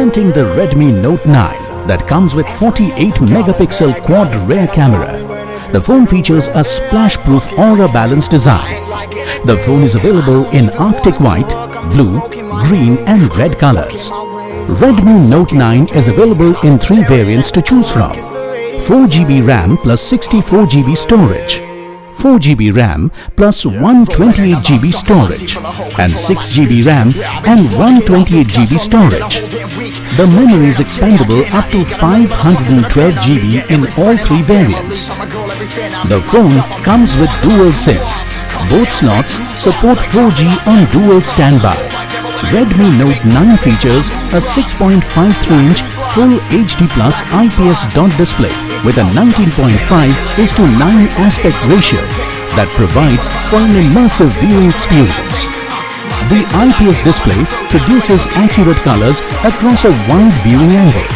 Presenting the Redmi Note 9 that comes with 48 megapixel quad rear camera. The phone features a splash-proof aura balance design. The phone is available in Arctic White, Blue, Green and Red colors. Redmi Note 9 is available in 3 variants to choose from. 4GB RAM plus 64GB storage, 4GB RAM plus 128GB storage and 6GB RAM and 128GB storage. The memory is expandable up to 512GB in all 3 variants. The phone comes with dual SIM. Both slots support 4G on dual standby. Redmi Note 9 features a 6.53-inch Full HD Plus IPS dot display with a 19.5:9 aspect ratio that provides for an immersive viewing experience. The IPS display produces accurate colors across a wide viewing angle.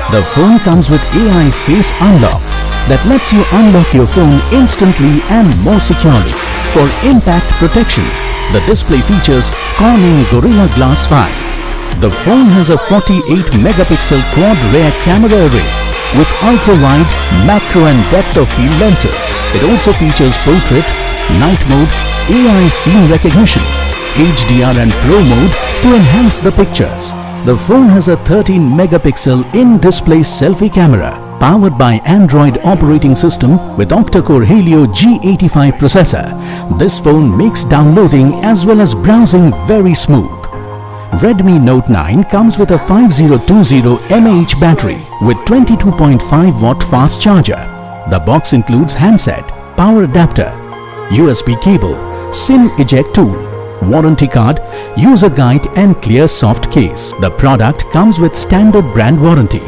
The phone comes with AI Face Unlock that lets you unlock your phone instantly and more securely. For impact protection, the display features Corning Gorilla Glass 5. The phone has a 48 megapixel quad rear camera array with ultra-wide, macro and depth of field lenses. It also features portrait, night mode, AI scene recognition, HDR and Pro mode to enhance the pictures. The phone has a 13 megapixel in-display selfie camera powered by Android operating system with octa-core Helio G85 processor. This phone makes downloading as well as browsing very smooth. Redmi Note 9 comes with a 5020 mAh battery with 22.5 watt fast charger. The box includes handset, power adapter, USB cable, SIM eject tool, warranty card, user guide and clear soft case. The product comes with standard brand warranty.